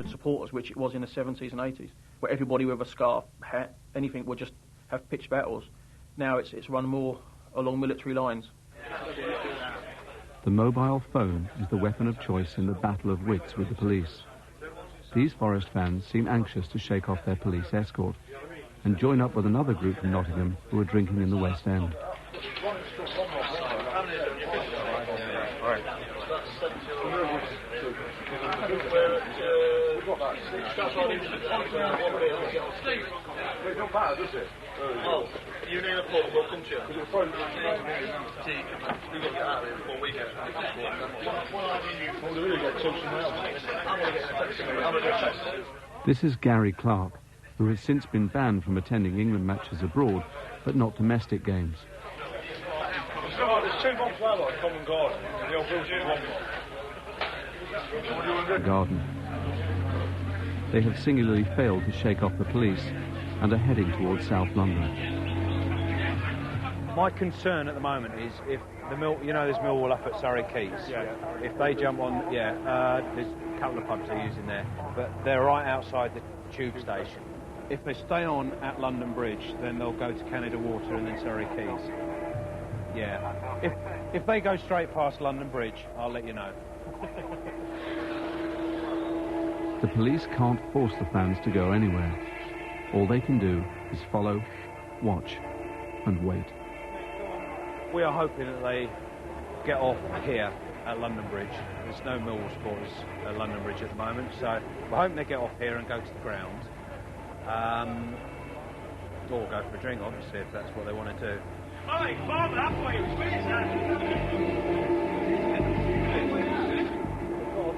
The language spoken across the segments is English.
supporters, which it was in the 70s and 80s, where everybody with a scarf, hat, anything would just have pitched battles. Now it's run more along military lines. The mobile phone is the weapon of choice in the battle of wits with the police. These Forest fans seem anxious to shake off their police escort and join up with another group from Nottingham who are drinking in the West End. You need a pub, we'll come to you. We've got to get out of here before we get This is Gary Clark, who has since been banned from attending England matches abroad, but not domestic games. There's 2 months out like Common Garden. The old building The garden. They have singularly failed to shake off the police and are heading towards South London. My concern at the moment is if the there's Millwall up at Surrey Quays. Yeah. If they jump on, there's a couple of pubs they're using there, but they're right outside the tube station. If they stay on at London Bridge, then they'll go to Canada Water and then Surrey Quays. Yeah. If they go straight past London Bridge, I'll let you know. The police can't force the fans to go anywhere. All they can do is follow, watch, and wait. We are hoping that they get off here at London Bridge. There's no Millwall supporters at London Bridge at the moment, so we're hoping they get off here and go to the ground. Or go for a drink, obviously, if that's what they want to do.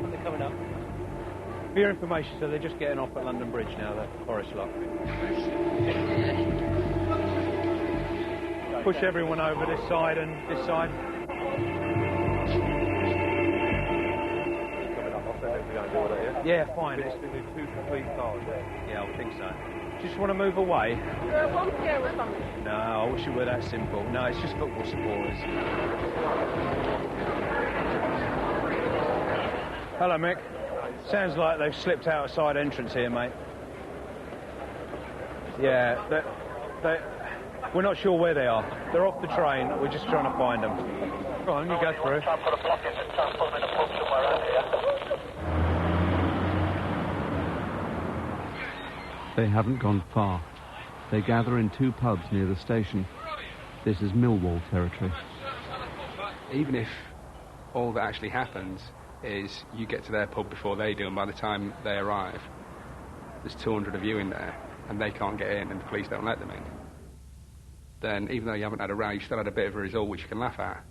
They're coming up. For your information, so they're just getting off at London Bridge now, the Forest lot. Push everyone over this side and this side. Yeah, fine. It's 2 complete cars there. Yeah, I think so. Just want to move away? No, I wish it were that simple. No, it's just football supporters. Hello, Mick. Sounds like they've slipped out a side entrance here, mate. Yeah, we're not sure where they are. They're off the train. We're just trying to find them. Go on, you go through. They haven't gone far. They gather in 2 pubs near the station. This is Millwall territory. Even if all that actually happens is you get to their pub before they do, and by the time they arrive, there's 200 of you in there, and they can't get in, and the police don't let them in, then even though you haven't had a row, you've still had a bit of a result which you can laugh at.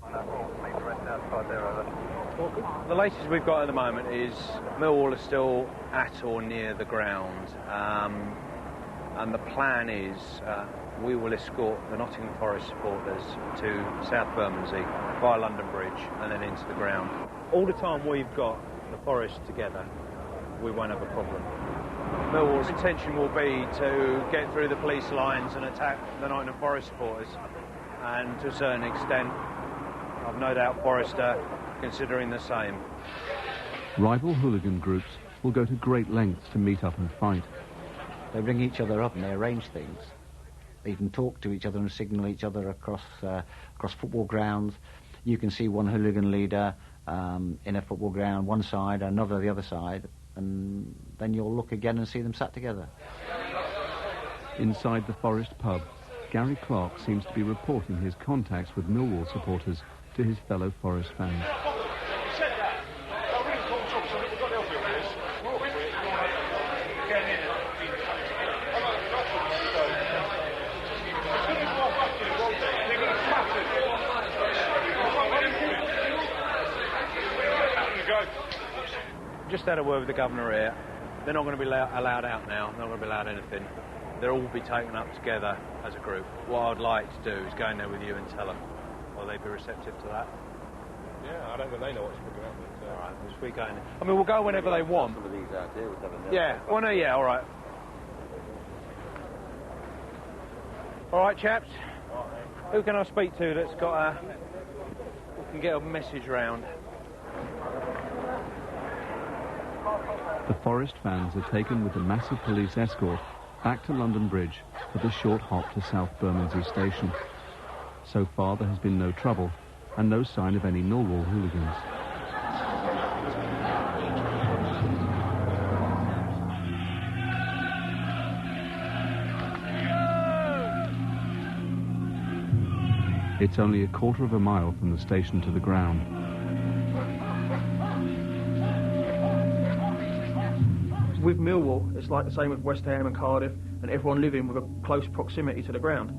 The latest we've got at the moment is Millwall is still at or near the ground, and the plan is we will escort the Nottingham Forest supporters to South Bermondsey via London Bridge and then into the ground. All the time we've got the Forest together, we won't have a problem. Millwall's intention will be to get through the police lines and attack the Nottingham Forest supporters, and to a certain extent, I've no doubt Forest are considering the same. Rival hooligan groups will go to great lengths to meet up and fight. They bring each other up and they arrange things. They even talk to each other and signal each other across football grounds. You can see one hooligan leader in a football ground one side, another the other side, and then you'll look again and see them sat together. Inside the Forest pub, Gary Clark seems to be reporting his contacts with Millwall supporters to his fellow Forest fans. Just had a word with the governor here. They're not going to be allowed out now. They're not going to be allowed anything. They'll all be taken up together as a group. What I'd like to do is go in there with you and tell them. Will they be receptive to that? Yeah, I don't think they know what's looking at me. So. All right, we go in there. I mean, we'll go whenever they want. Some of these out here with having yeah, well, no, yeah, all right. All right, chaps. Who can I speak to that's got who can get a message round? The Forest fans are taken with a massive police escort back to London Bridge for the short hop to South Bermondsey Station. So far there has been no trouble and no sign of any Millwall hooligans. It's only a quarter of a mile from the station to the ground. With Millwall, it's like the same with West Ham and Cardiff and everyone living with a close proximity to the ground.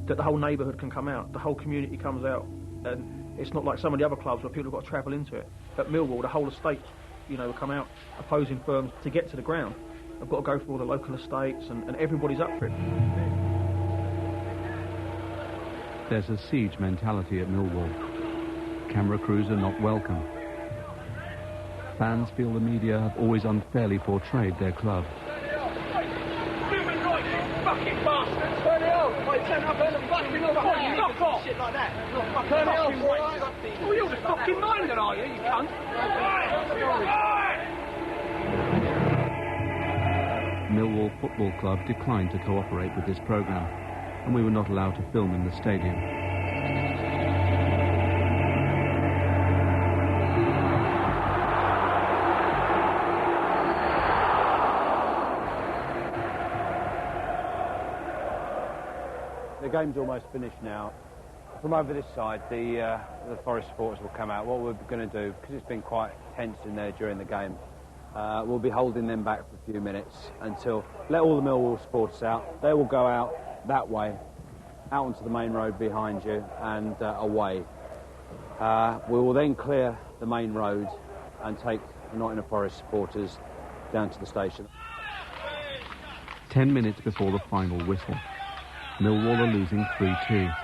That the whole neighbourhood can come out, the whole community comes out, and it's not like some of the other clubs where people have got to travel into it. At Millwall, the whole estate, will come out. Opposing firms, to get to the ground, have got to go through all the local estates, and everybody's up for it. There's a siege mentality at Millwall. Camera crews are not welcome. Fans feel the media have always unfairly portrayed their club. Fucking bastards! Turn it off! I turn up and fucking knock off! Shit like that! Turn it off, right? Oh, you're the fucking minded, are you, you cunt? Millwall Football Club declined to cooperate with this programme, and we were not allowed to film in the stadium. The game's almost finished now. From over this side, the Forest supporters will come out. What we're going to do, because it's been quite tense in there during the game, we'll be holding them back for a few minutes until let all the Millwall supporters out. They will go out that way, out onto the main road behind you and away. We will then clear the main road and take the Nottingham Forest supporters down to the station. 10 minutes before the final whistle, Millwall are losing 3-2.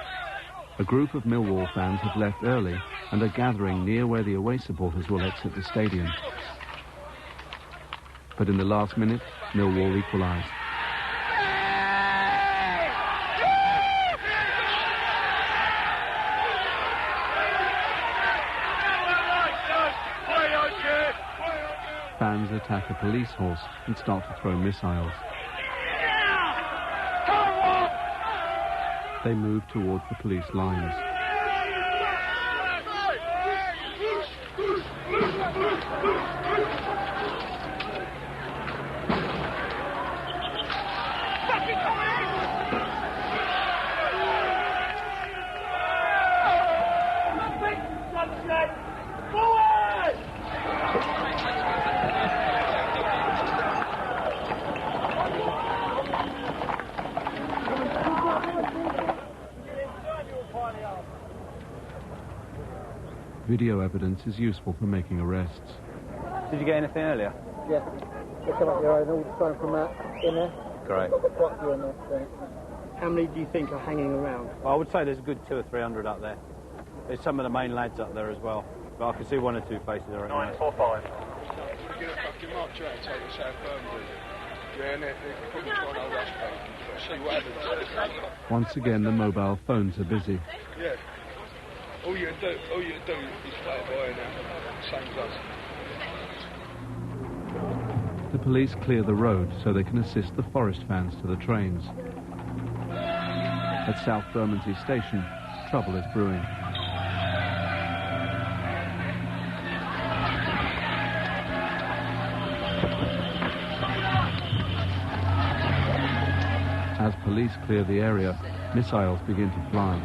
A group of Millwall fans have left early and are gathering near where the away supporters will exit the stadium. But in the last minute, Millwall equalised. Fans attack a police horse and start to throw missiles. They move towards the police lines. Video evidence is useful for making arrests. Did you get anything earlier? Yeah. They come up here and all the time from that in there. Great. Quite a few in there. So. How many do you think are hanging around? Well, I would say there's a good 200 or 300 up there. There's some of the main lads up there as well. But I can see 1 or 2 faces around. 945. We're going to fucking march out and take the South Bermondsey. Yeah, and they're probably trying to hold us back. See what happens. Once again, the mobile phones are busy. Yeah. All you do is play it by now. Same as us. The police clear the road so they can assist the Forest fans to the trains. At South Bermondsey Station, trouble is brewing. As police clear the area, missiles begin to fly.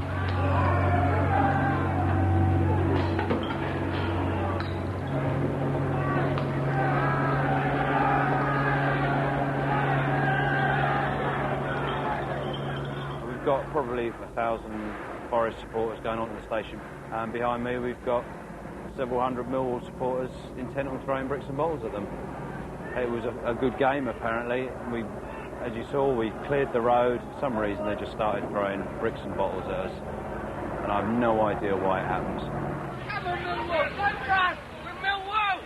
We've got probably 1,000 Forest supporters going on to the station. And behind me we've got several hundred Millwall supporters intent on throwing bricks and bottles at them. It was a good game apparently. As you saw, we cleared the road. For some reason they just started throwing bricks and bottles at us. And I have no idea why it happens. Come on, Millwall! Let's run! We're Millwall!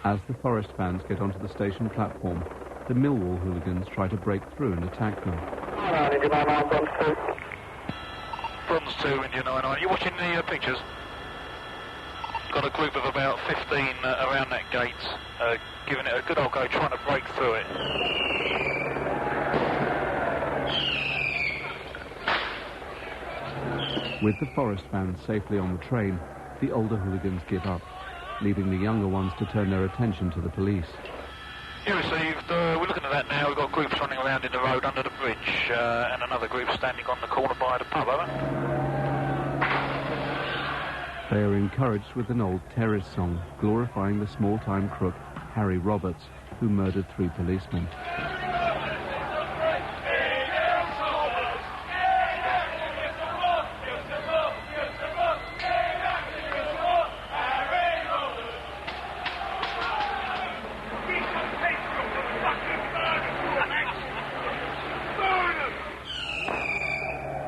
As the Forest fans get onto the station platform, the Millwall hooligans try to break through and attack them. Bronze 2 in your 99. You watching the pictures? got a group of about 15 around that gate, giving it a good old go, trying to break through it. With the Forest fans safely on the train, the older hooligans give up, leaving the younger ones to turn their attention to the police. You received, we're looking at that now, we've got groups running around in the road under the bridge, and another group standing on the corner by the pub, over. They are encouraged with an old terrorist song glorifying the small-time crook Harry Roberts, who murdered 3 policemen.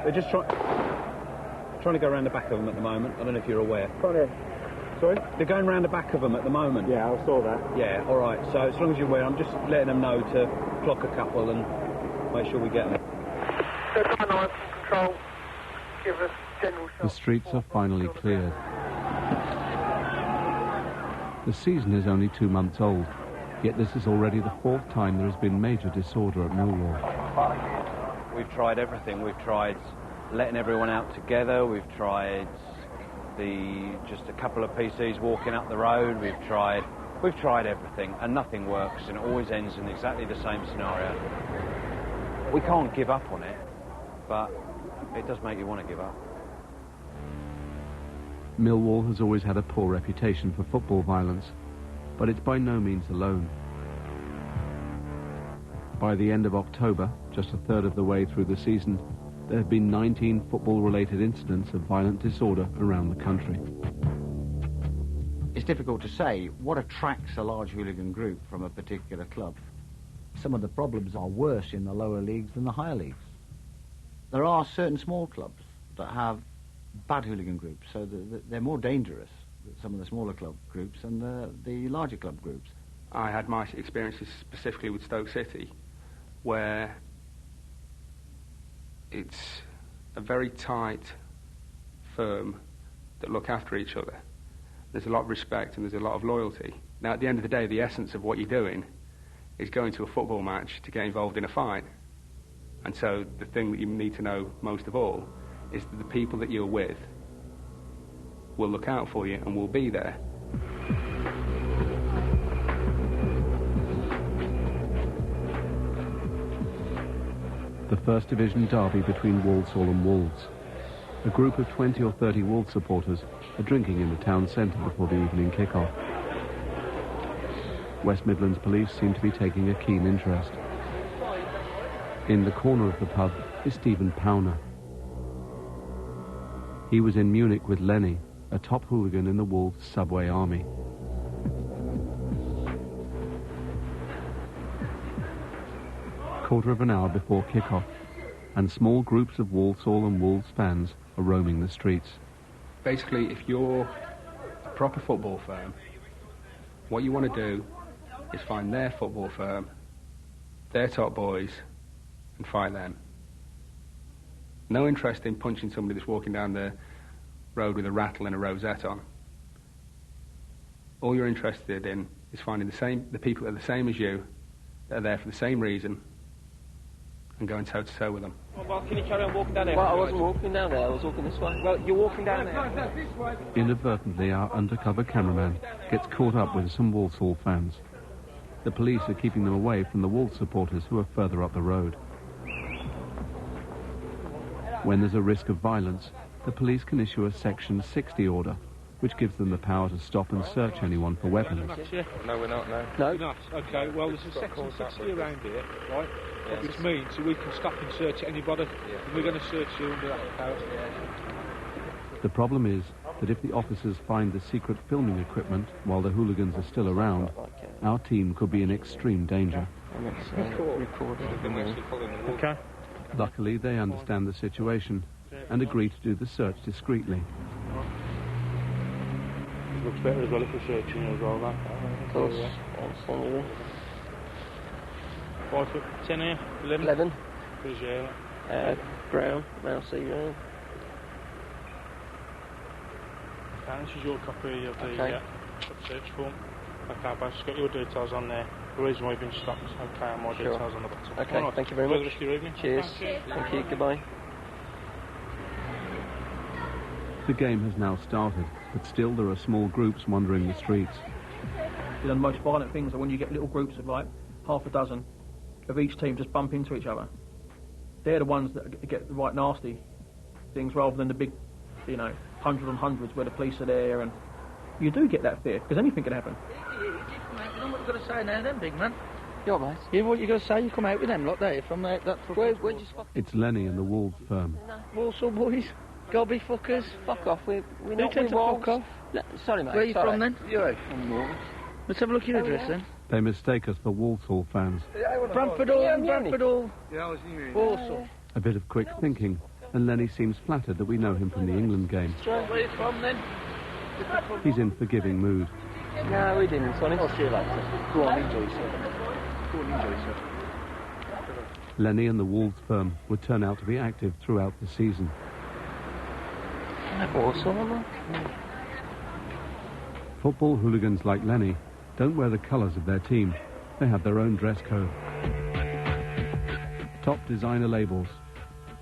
They're just trying to go around the back of them at the moment. I don't know if you're aware. Sorry? They're going around the back of them at the moment. Yeah, I saw that. Yeah, all right. So as long as you're aware, I'm just letting them know to clock a couple and make sure we get them. Control. Give us general The streets are finally cleared. The season is only 2 months old, yet this is already the 4th time there has been major disorder at Millwall. We've tried everything. We've tried letting everyone out together. We've tried just a couple of PCs walking up the road. We've tried everything, and nothing works, and it always ends in exactly the same scenario. We can't give up on it, but it does make you want to give up. Millwall has always had a poor reputation for football violence, but it's by no means alone. By the end of October, just a third of the way through the season, there have been 19 football-related incidents of violent disorder around the country. It's difficult to say what attracts a large hooligan group from a particular club. Some of the problems are worse in the lower leagues than the higher leagues. There are certain small clubs that have bad hooligan groups, so they're more dangerous, some of the smaller club groups, than the larger club groups. I had my experiences specifically with Stoke City, where it's a very tight firm that look after each other. There's a lot of respect and there's a lot of loyalty. Now, at the end of the day, the essence of what you're doing is going to a football match to get involved in a fight. And so the thing that you need to know most of all is that the people that you're with will look out for you and will be there. The First Division derby between Walsall and Wolves. A group of 20 or 30 Wolves supporters are drinking in the town centre before the evening kick-off. West Midlands police seem to be taking a keen interest. In the corner of the pub is Stephen Powner. He was in Munich with Lenny, a top hooligan in the Wolves subway army. Quarter of an hour before kick-off, and small groups of Walsall and Wolves fans are roaming the streets. Basically, if you're a proper football firm, what you want to do is find their football firm, their top boys, and fight them. No interest in punching somebody that's walking down the road with a rattle and a rosette on. All you're interested in is finding the people that are the same as you, that are there for the same reason, and going toe-to-toe with them. Well, can you carry on walking down there? Well, I wasn't walking down there, I was walking this way. Well, you're walking down there. Inadvertently, our undercover cameraman gets caught up with some Walsall fans. The police are keeping them away from the Wolves supporters who are further up the road. When there's a risk of violence, the police can issue a Section 60 order, which gives them the power to stop and search anyone for weapons. No, we're not, no. No? You're not? OK, well, there's a Section 60 around here, right? Yes. Which means we can stop and search anybody, and we're going to search you under that power. The problem is that if the officers find the secret filming equipment while the hooligans are still around, our team could be in extreme danger. OK. Luckily, they understand the situation and agree to do the search discreetly. It looks better as well if we're searching as well, that. Of course. Absolutely. 5 foot 10 here? 11? 11. Yeah. Brown, mousy, Okay, this is your copy of the search form. Okay, but it's got your details on there. The reason why you've been stopped. Okay, and my details on the bottom. Okay, right. thank you very much. Enjoy the rest of your evening. Cheers. Okay. Thank you, goodbye. The game has now started, but still there are small groups wandering the streets. You know, the most violent things are when you get little groups of like half a dozen of each team just bump into each other. They're the ones that get the right nasty things rather than the big, you know, hundreds and hundreds where the police are there, and you do get that fear because anything can happen. You know what you've got to say now then, big man? You're right. You know what you've got to say? You come out with them lot there from that... Where'd you spot? It's Lenny and the Wolves firm. Walsall boys, gobby fuckers. Fuck off, we tend to fuck off. No, sorry, mate. Where are you from then? You're from Wolves. Let's have a look at your address then. They mistake us for Walsall fans. Bramford Hall, Walsall. A bit of quick thinking, and Lenny seems flattered that we know him from the England game. Where are you from then? He's in forgiving mood. No, we didn't, Sonny. I'll see you later. Go on, enjoy yourself. Go on, enjoy yourself. Lenny and the Wolves firm would turn out to be active throughout the season. Walsall, Football hooligans like Lenny don't wear the colours of their team. They have their own dress code. Top designer labels: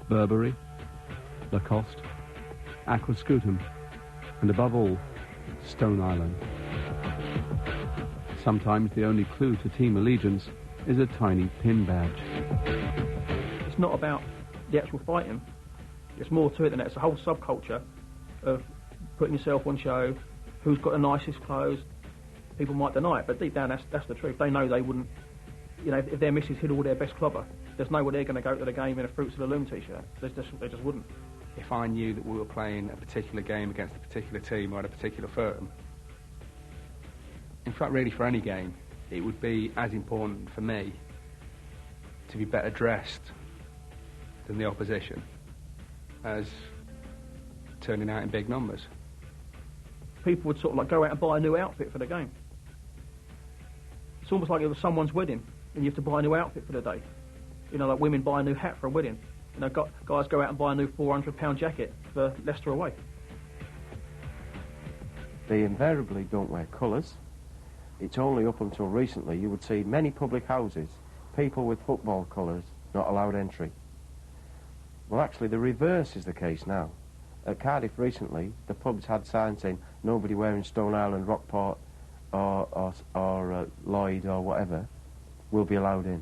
Burberry, Lacoste, Aquascutum, and above all, Stone Island. Sometimes the only clue to team allegiance is a tiny pin badge. It's not about the actual fighting. It's more to it than that. It's a whole subculture of putting yourself on show, who's got the nicest clothes. People might deny it, but deep down that's the truth. They know they wouldn't, you know, if their missus hid all their best clobber, there's no way they're going to go to the game in a Fruits of the Loom t-shirt. They just wouldn't. If I knew that we were playing a particular game against a particular team or at a particular firm, in fact really for any game, it would be as important for me to be better dressed than the opposition as turning out in big numbers. People would sort of like go out and buy a new outfit for the game. It's almost like it was someone's wedding and you have to buy a new outfit for the day. You know, like women buy a new hat for a wedding. You know, guys go out and buy a new £400 jacket for Leicester away. They invariably don't wear colours. It's only up until recently you would see many public houses, people with football colours not allowed entry. Well, actually, the reverse is the case now. At Cardiff recently, the pubs had signs saying nobody wearing Stone Island, Rockport or Lloyd or whatever will be allowed in.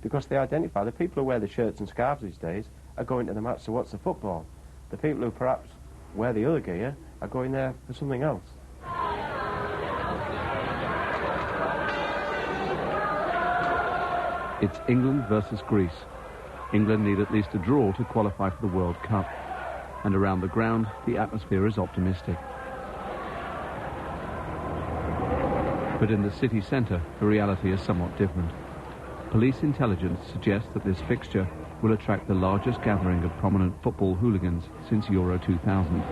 Because they identify the people who wear the shirts and scarves these days are going to the match to watch the football. The people who perhaps wear the other gear are going there for something else. It's England versus Greece. England need at least a draw to qualify for the World Cup. And around the ground, the atmosphere is optimistic. But in the city centre, the reality is somewhat different. Police intelligence suggests that this fixture will attract the largest gathering of prominent football hooligans since Euro 2000.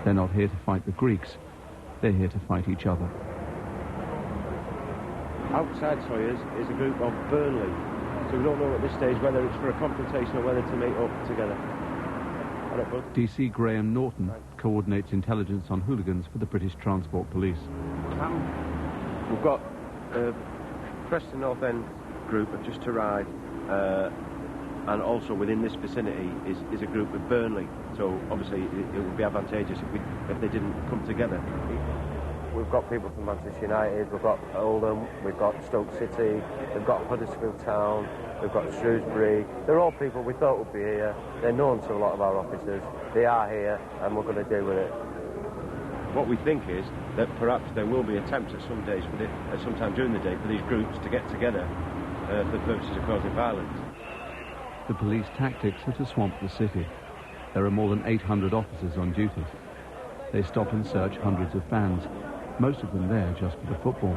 They're not here to fight the Greeks, they're here to fight each other. Outside Sawyers is a group of Burnley, so we don't know at this stage whether it's for a confrontation or whether to meet up together. DC Graham Norton coordinates intelligence on hooligans for the British Transport Police. We've got Preston North End group have just arrived, and also within this vicinity is a group with Burnley, so obviously it would be advantageous if they didn't come together. We've got people from Manchester United, we've got Oldham, we've got Stoke City, we've got Huddersfield Town, we've got Shrewsbury. They're all people we thought would be here. They're known to a lot of our officers. They are here, and we're going to deal with it. What we think is that perhaps there will be attempts at some days, sometime during the day, for these groups to get together for the purposes of causing violence. The police tactics are to swamp the city. There are more than 800 officers on duty. They stop and search hundreds of fans, most of them there just for the football.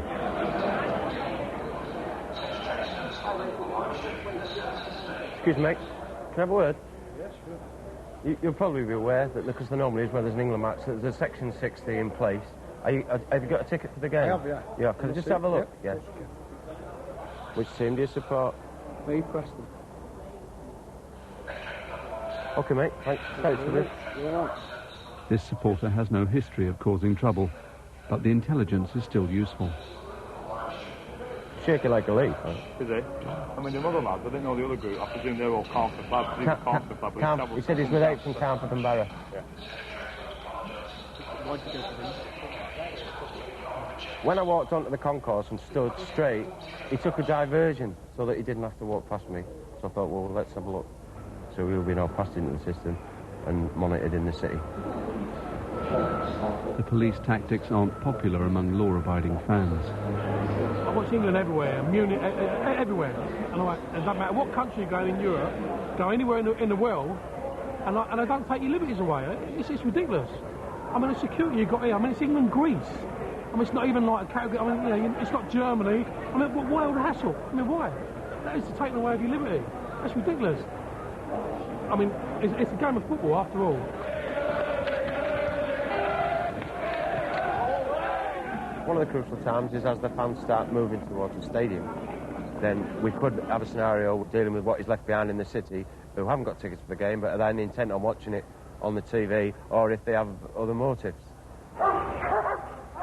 Excuse me, mate. Can I have a word? Yes, sure. You'll probably be aware that, because there normally is when there's an England match, there's a Section 60 in place. Have you got a ticket for the game? I have, yeah. Yeah, can I just have a look? Yeah. Which team do you support? Me, Preston. Okay, mate. Thanks for this. This supporter has no history of causing trouble, but the intelligence is still useful. Shaking like a leaf, huh? Is he? I mean, the other lads, I didn't know the other group. I presume they're all Carnforth lads. He's a Carnforth lad, but he said he's with 8 from Carnforth and Barrow. Yeah. Why'd you go for him? When I walked onto the concourse and stood straight, he took a diversion so that he didn't have to walk past me. So I thought, well, let's have a look. So we were being all passed into the system and monitored in the city. The police tactics aren't popular among law-abiding fans. I watch England everywhere, Munich, everywhere. And it doesn't matter what country you go in Europe, go anywhere in the world, and I don't take your liberties away. It's ridiculous. I mean, the security you've got here, I mean, it's England, Greece. I mean, it's not even like a category, I mean, you know, it's not Germany. I mean, why all the hassle? I mean, why? That is to take away of your liberty. That's ridiculous. I mean, it's a game of football after all. One of the crucial times is as the fans start moving towards the stadium. Then we could have a scenario dealing with what is left behind in the city who haven't got tickets for the game but are then intent on watching it on the TV, or if they have other motives.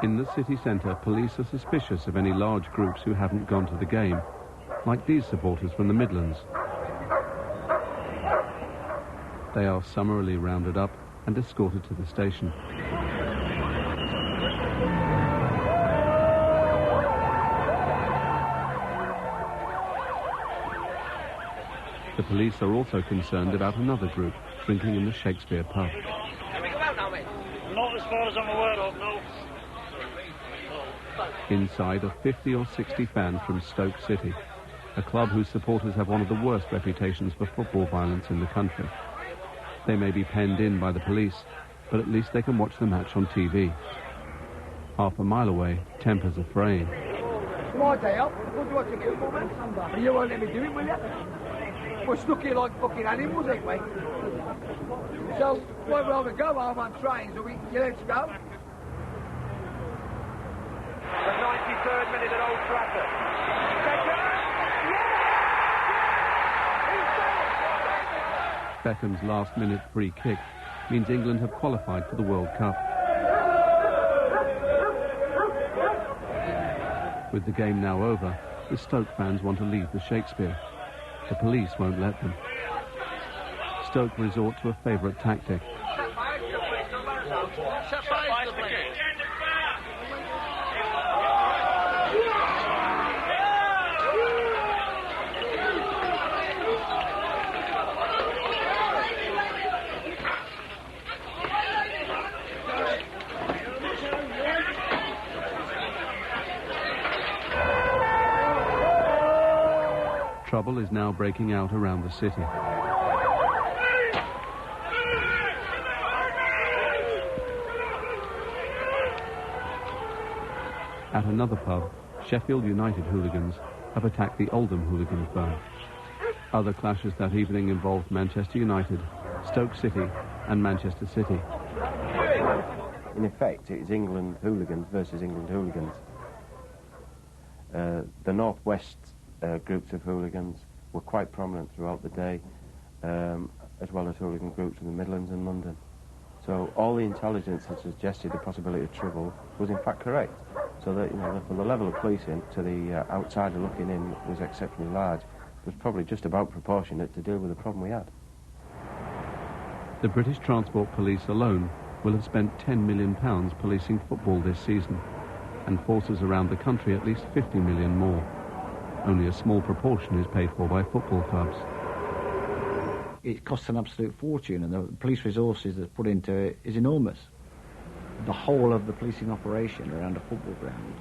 In the city centre, police are suspicious of any large groups who haven't gone to the game, like these supporters from the Midlands. They are summarily rounded up and escorted to the station. The police are also concerned about another group drinking in the Shakespeare pub. Can we go out now, mate? Not as far as I'm aware of, no. Inside are 50 or 60 fans from Stoke City, a club whose supporters have one of the worst reputations for football violence in the country. They may be penned in by the police, but at least they can watch the match on TV. Half a mile away, tempers are fraying. It's my day up. What do you want to do for me? You won't let me do it, will you? We're stuck here like fucking animals, ain't we? So, why would I go home on trains? Are we, you let's go? The 93rd minute at Old Trafford. Beckham's last-minute free kick means England have qualified for the World Cup. With the game now over, the Stoke fans want to leave the Shakespeare. The police won't let them. Stoke resort to a favourite tactic. Trouble is now breaking out around the city. At another pub, Sheffield United hooligans have attacked the Oldham hooligan firm. Other clashes that evening involved Manchester United, Stoke City and Manchester City. In effect, it is England hooligans versus England hooligans. The Northwest groups of hooligans were quite prominent throughout the day, as well as hooligan groups in the Midlands and London. So all the intelligence that suggested the possibility of trouble was in fact correct. So that, you know, from the level of policing to the outsider looking in was exceptionally large. It was probably just about proportionate to deal with the problem we had. The British Transport Police alone will have spent £10 million policing football this season, and forces around the country at least 50 million more. Only a small proportion is paid for by football clubs. It costs an absolute fortune, and the police resources that's put into it is enormous. The whole of the policing operation around a football ground,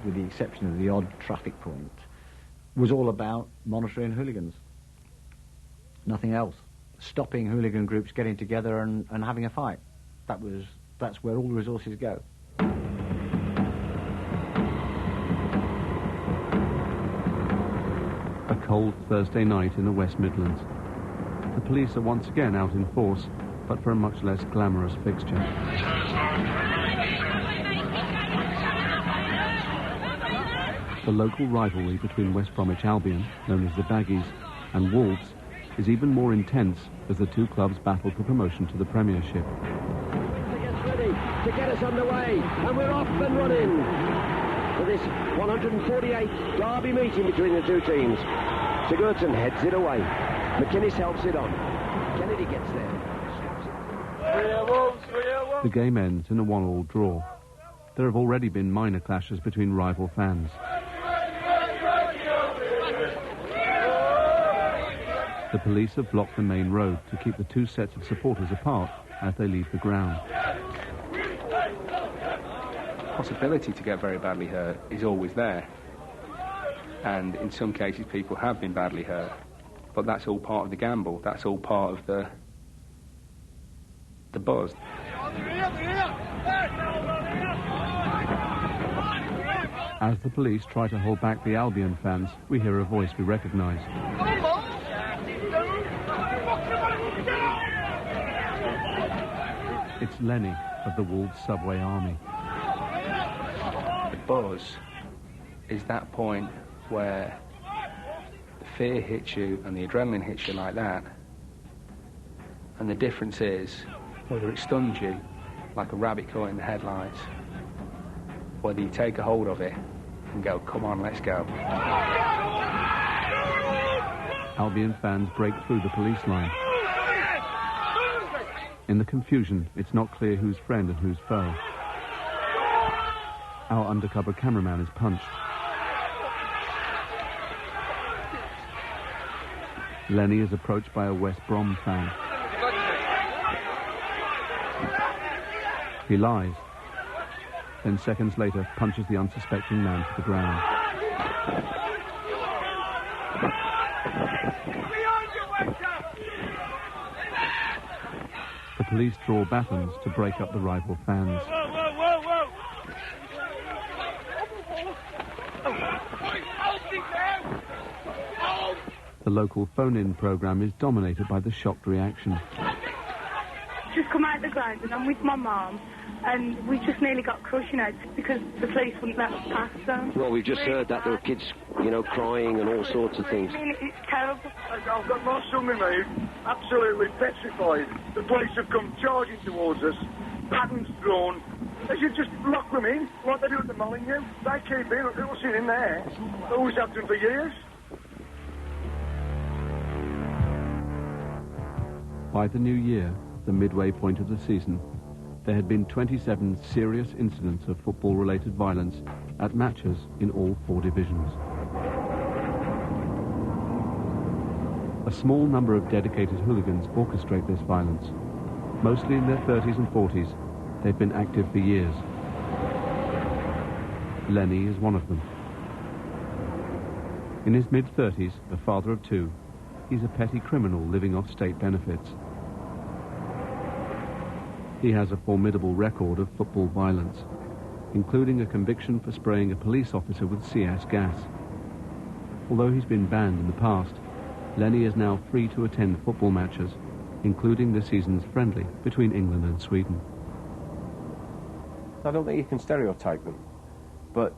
with the exception of the odd traffic point, was all about monitoring hooligans. Nothing else. Stopping hooligan groups getting together and having a fight. That's where all the resources go. A cold Thursday night in the West Midlands. The police are once again out in force, but for a much less glamorous fixture. The local rivalry between West Bromwich Albion, known as the Baggies, and Wolves is even more intense as the two clubs battle for promotion to the Premiership. get us underway, and we're off and running for this 148th derby meeting between the two teams. Sigurdsson heads it away. McInnes helps it on. Kennedy gets there. The game ends in a 1-1 draw. There have already been minor clashes between rival fans. The police have blocked the main road to keep the two sets of supporters apart as they leave the ground. Possibility to get very badly hurt is always there. And in some cases people have been badly hurt. But that's all part of the gamble. That's all part of the buzz. As the police try to hold back the Albion fans, we hear a voice we recognise. It's Lenny of the Wolves Subway Army. The buzz is that point where the fear hits you and the adrenaline hits you like that. And the difference is whether it stuns you like a rabbit caught in the headlights, whether you take a hold of it and go, come on, let's go. Albion fans break through the police line. In the confusion, it's not clear who's friend and who's foe. Our undercover cameraman is punched. Lenny is approached by a West Brom fan. He lies. Then seconds later, punches the unsuspecting man to the ground. The police draw batons to break up the rival fans. The local phone-in programme is dominated by the shocked reaction. Just come out of the ground and I'm with my mum and we just nearly got crushed, you know, because the police wouldn't let us pass them. Well, we've just heard that there were kids, you know, crying and all sorts of things. I mean, it's terrible. I've got my son with me, absolutely petrified. The police have come charging towards us, batons drawn. They should just lock them in, like they do at the Molyneux. They keep people sitting in there. They always have them for years. By the new year, the midway point of the season, there had been 27 serious incidents of football-related violence at matches in all 4 divisions. A small number of dedicated hooligans orchestrate this violence. Mostly in their 30s and 40s, they've been active for years. Lenny is one of them. In his mid-30s, a father of 2, he's a petty criminal living off state benefits. He has a formidable record of football violence, including a conviction for spraying a police officer with CS gas. Although he's been banned in the past, Lenny is now free to attend football matches, including this season's friendly between England and Sweden. I don't think you can stereotype them, but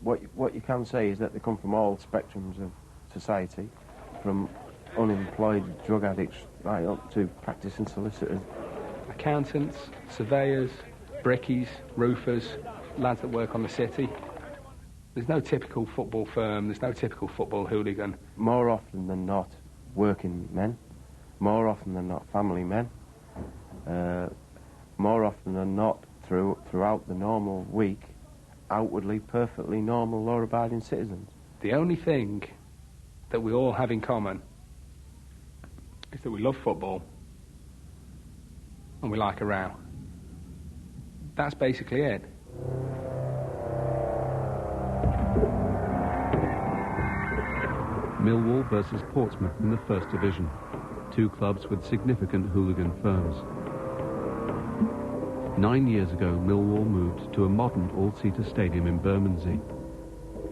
what you can say is that they come from all spectrums of society, from unemployed drug addicts right up to practicing solicitors. Accountants, surveyors, brickies, roofers, lads that work on the city. There's no typical football firm, there's no typical football hooligan. More often than not, working men. More often than not, family men. More often than not, throughout the normal week, outwardly perfectly normal, law-abiding citizens. The only thing that we all have in common is that we love football and we like a row. That's basically it. Millwall versus Portsmouth in the First Division. 2 clubs with significant hooligan firms. 9 years ago, Millwall moved to a modern all-seater stadium in Bermondsey.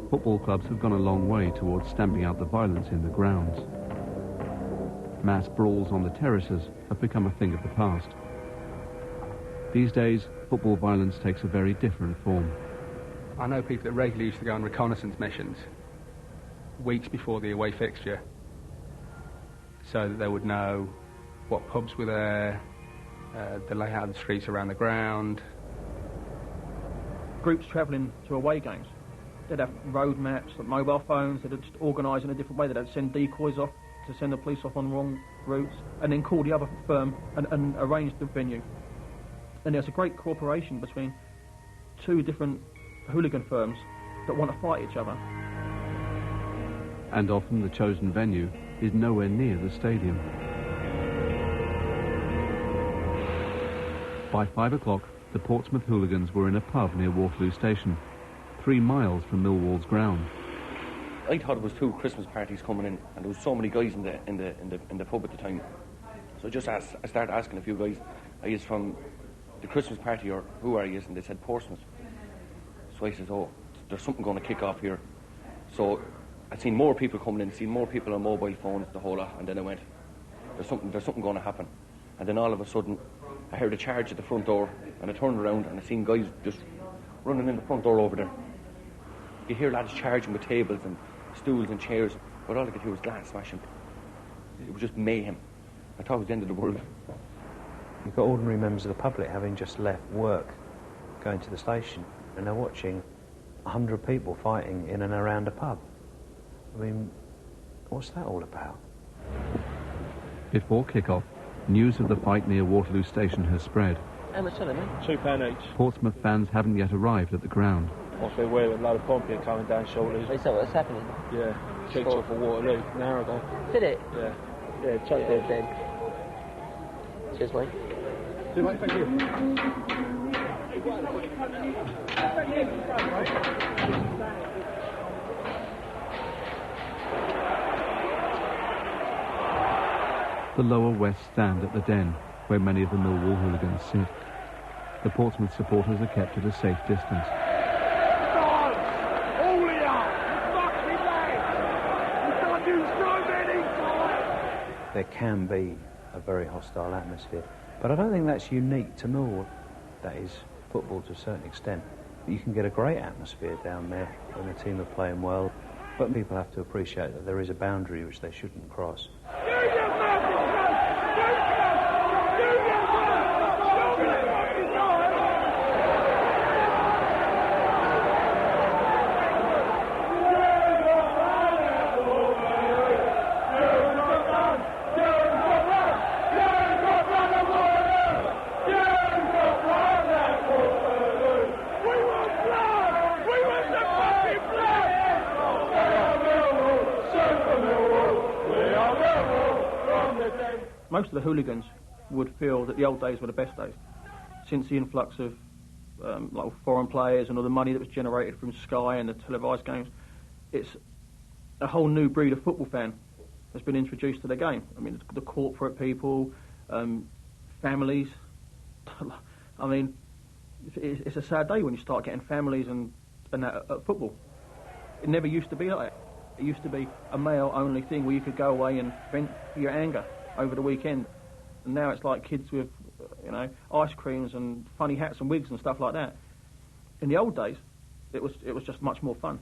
Football clubs have gone a long way towards stamping out the violence in the grounds. Mass brawls on the terraces have become a thing of the past. These days, football violence takes a very different form. I know people that regularly used to go on reconnaissance missions weeks before the away fixture, so that they would know what pubs were there, the layout of the streets around the ground, groups travelling to away games, they'd have road maps, like mobile phones, they'd just organise in a different way. They'd send decoys off to send the police off on wrong routes, and then call the other firm and arrange the venue. And there's a great cooperation between two different hooligan firms that want to fight each other. And often the chosen venue is nowhere near the stadium. By 5 o'clock, the Portsmouth hooligans were in a pub near Waterloo Station, 3 miles from Millwall's ground. I thought it was 2 Christmas parties coming in, and there was so many guys in the pub at the time. So I started asking a few guys, are you from the Christmas party, or who are you? And they said Portsmouth. So I said, oh, there's something going to kick off here. So I'd seen more people coming in, seen more people on mobile phones, the whole lot, and then I went, there's something going to happen. And then all of a sudden, I heard a charge at the front door, and I turned around and I seen guys just running in the front door over there. You hear lads charging with tables and stools and chairs, but all I could hear was glass smashing. It was just mayhem. I thought it was the end of the world. You've got ordinary members of the public having just left work, going to the station, and they're watching 100 people fighting in and around a pub. I mean, what's that all about? Before kick-off, news of the fight near Waterloo Station has spread. How much are they, mate? £2 each. Portsmouth fans haven't yet arrived at the ground. Whilst we're aware that a load of pumping coming down shortly. Is that what's happening? Yeah, kicked off at Waterloo an hour ago. Did it? Yeah. Yeah, chuck it then. Cheers, mate. See you, mate, thank you. The lower west stand at the Den, where many of the Millwall hooligans sit. The Portsmouth supporters are kept at a safe distance. There can be a very hostile atmosphere, but I don't think that's unique to Millwall. That is football to a certain extent. You can get a great atmosphere down there when the team are playing well, but people have to appreciate that there is a boundary which they shouldn't cross. Most of the hooligans would feel that the old days were the best days, since the influx of like foreign players and all the money that was generated from Sky and the televised games. It's a whole new breed of football fan that's been introduced to the game. I mean, the corporate people, families. I mean, it's a sad day when you start getting families and that at football. It never used to be like that. It used to be a male-only thing where you could go away and vent your anger over the weekend, and now it's like kids with, ice creams and funny hats and wigs and stuff like that. In the old days, it was just much more fun.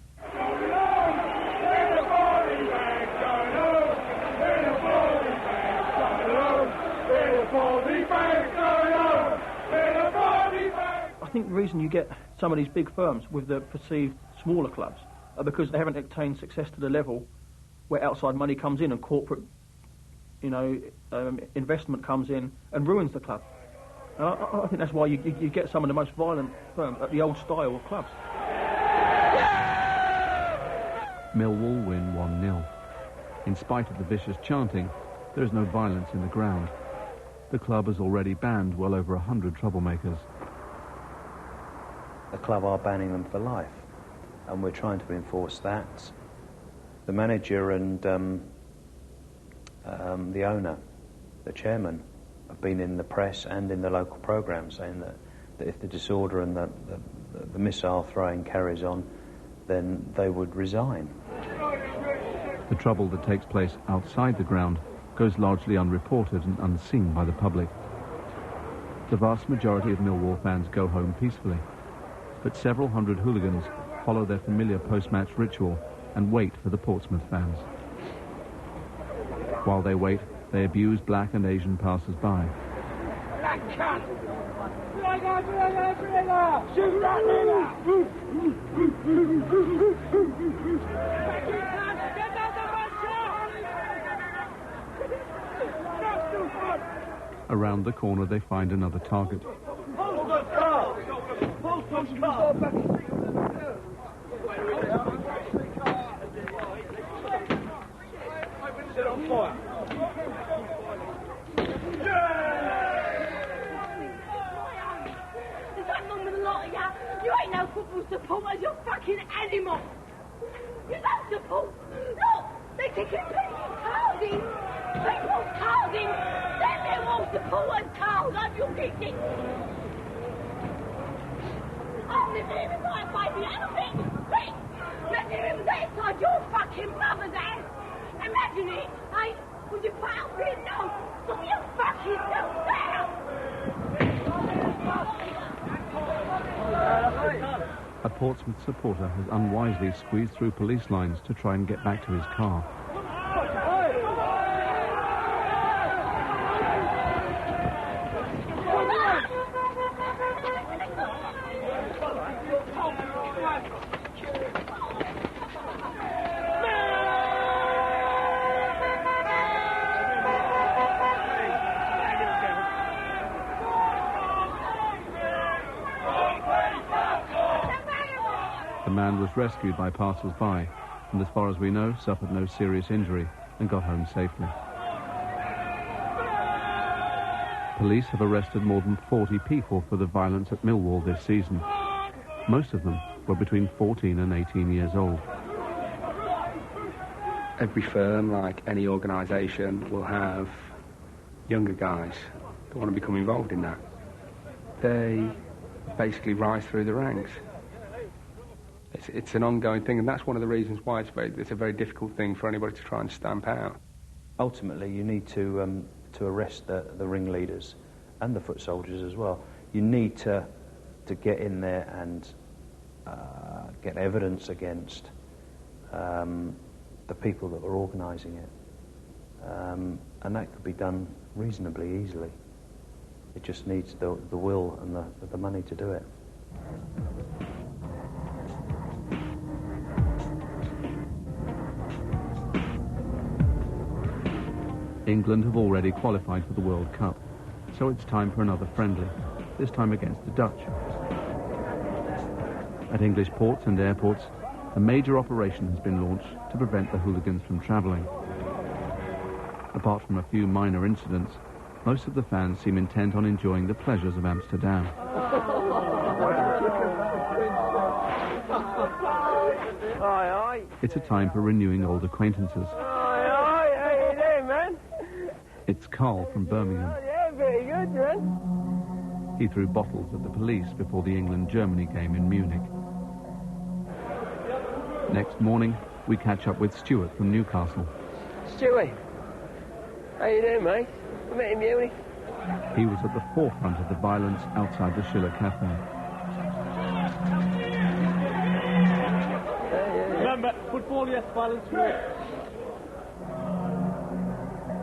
I think the reason you get some of these big firms with the perceived smaller clubs are because they haven't attained success to the level where outside money comes in and corporate investment comes in and ruins the club. And I think that's why you get some of the most violent firms at the old style of clubs. Millwall win 1-0. In spite of the vicious chanting, there is no violence in the ground. The club has already banned well over 100 troublemakers. The club are banning them for life, and we're trying to enforce that. The manager and the owner, the chairman, have been in the press and in the local programme saying that if the disorder and the missile throwing carries on, then they would resign. The trouble that takes place outside the ground goes largely unreported and unseen by the public. The vast majority of Millwall fans go home peacefully, but several hundred hooligans follow their familiar post-match ritual and wait for the Portsmouth fans. While they wait, they abuse black and Asian passers-by. that cunt! Shoot that nigger! Around the corner they find another target. Set on fire. There's that wrong with a lot of you. You ain't no football supporters, you're fucking animals. You don't support. Look, they're taking people's cars in. People's cars in. They're Millwall supporters' cars, aren't you kidding? I'm living here with my baby and a bit. Quick! Imagine if it was outside your fucking mother's house. Imagine it, eh? Would you put out for it? No. Look at your fucking self there. A Portsmouth supporter has unwisely squeezed through police lines to try and get back to his car. The man was rescued by passers-by and, as far as we know, suffered no serious injury and got home safely. Police have arrested more than 40 people for the violence at Millwall this season. Most of them were between 14 and 18 years old. Every firm, like any organisation, will have younger guys that want to become involved in that. They basically rise through the ranks. It's an ongoing thing, and that's one of the reasons why it's a very difficult thing for anybody to try and stamp out. Ultimately, you need to arrest the ringleaders and the foot soldiers as well. You need to get in there and get evidence against the people that were organising it, and that could be done reasonably easily. It just needs the will and the money to do it. England have already qualified for the World Cup, so it's time for another friendly, this time against the Dutch. At English ports and airports, a major operation has been launched to prevent the hooligans from travelling. Apart from a few minor incidents, most of the fans seem intent on enjoying the pleasures of Amsterdam. It's a time for renewing old acquaintances. It's Carl from Birmingham. Yeah, very good, man. He threw bottles at the police before the England-Germany game in Munich. Next morning, we catch up with Stuart from Newcastle. Stewie, how you doing, mate? I met in Munich. He was at the forefront of the violence outside the Schiller Cafe. Remember, football, yes, violence,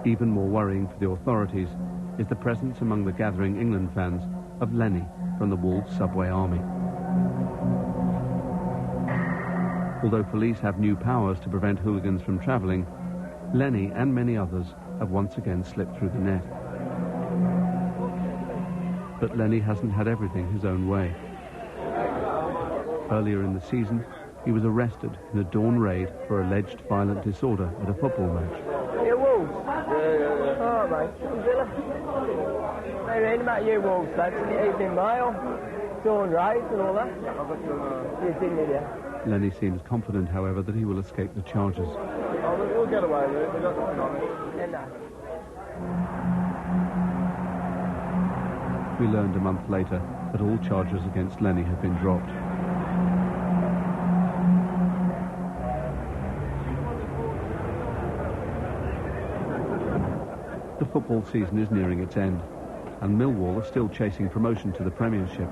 Even more worrying for the authorities is the presence among the gathering England fans of Lenny from the Wolves Subway Army. Although police have new powers to prevent hooligans from travelling, Lenny and many others have once again slipped through the net. But Lenny hasn't had everything his own way. Earlier in the season, he was arrested in a dawn raid for alleged violent disorder at a football match. You Wolves? Oh, mate. I'm Villa. They read about you Wolves, lads, in the evening mail. Dawn raids and all that. You didn't, did you? Lenny seems confident, however, that he will escape the charges. Oh, we'll get away with it. We've got nothing on it. Yeah, no. We learned a month later that all charges against Lenny had been dropped. The football season is nearing its end, and Millwall are still chasing promotion to the Premiership.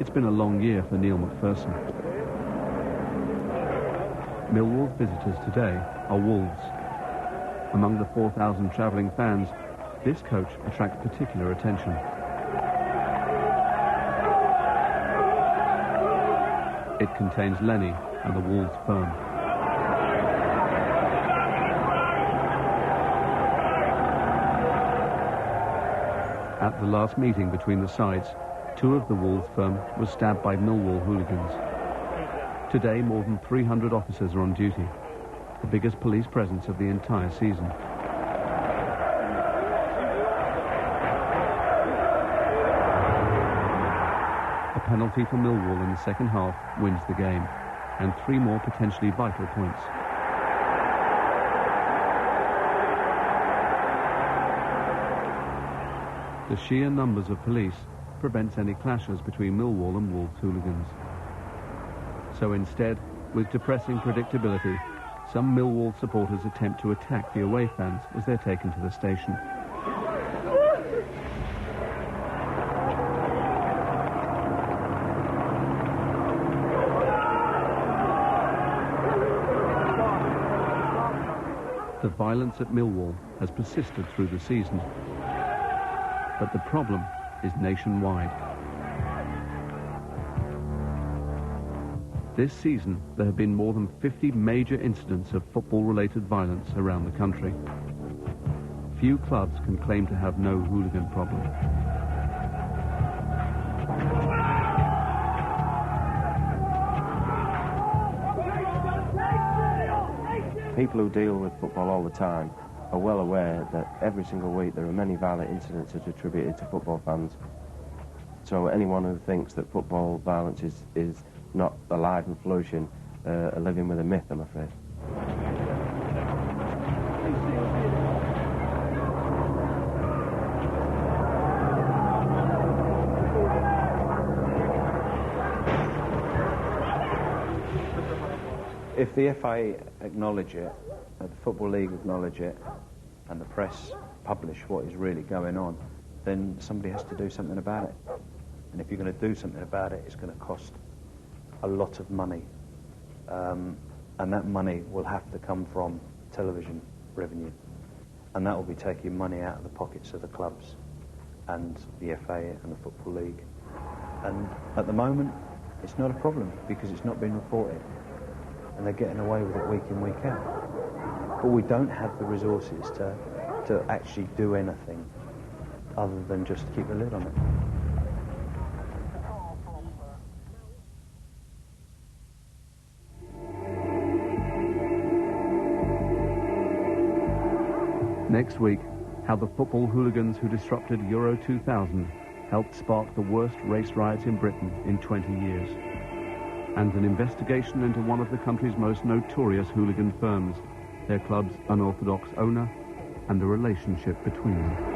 It's been a long year for Neil McPherson. Millwall's visitors today are Wolves. Among the 4,000 travelling fans, This coach attracts particular attention. It contains Lenny and the Wolves firm. At the last meeting between the sides, 2 of the Wolves firm was stabbed by Millwall hooligans. Today, more than 300 officers are on duty, the biggest police presence of the entire season. A penalty for Millwall in the second half wins the game, and 3 more potentially vital points. The sheer numbers of police prevents any clashes between Millwall and Wolves hooligans. So instead, with depressing predictability, some Millwall supporters attempt to attack the away fans as they're taken to the station. The violence at Millwall has persisted through the season, but the problem is nationwide. This season, there have been more than 50 major incidents of football-related violence around the country. Few clubs can claim to have no hooligan problem. People who deal with football all the time are well aware that every single week there are many violent incidents attributed to football fans. So anyone who thinks that football violence is not alive and flourishing are living with a myth, I'm afraid. If the FA acknowledge it, the Football League acknowledge it, and the press publish what is really going on, then somebody has to do something about it. And if you're going to do something about it, it's going to cost a lot of money. And that money will have to come from television revenue. And that will be taking money out of the pockets of the clubs and the FA and the Football League. And at the moment, it's not a problem because it's not been reported. And they're getting away with it week in, week out. But we don't have the resources to actually do anything other than just keep a lid on it. Next week, how the football hooligans who disrupted Euro 2000 helped spark the worst race riots in Britain in 20 years. And an investigation into one of the country's most notorious hooligan firms, their club's unorthodox owner, and the relationship between them.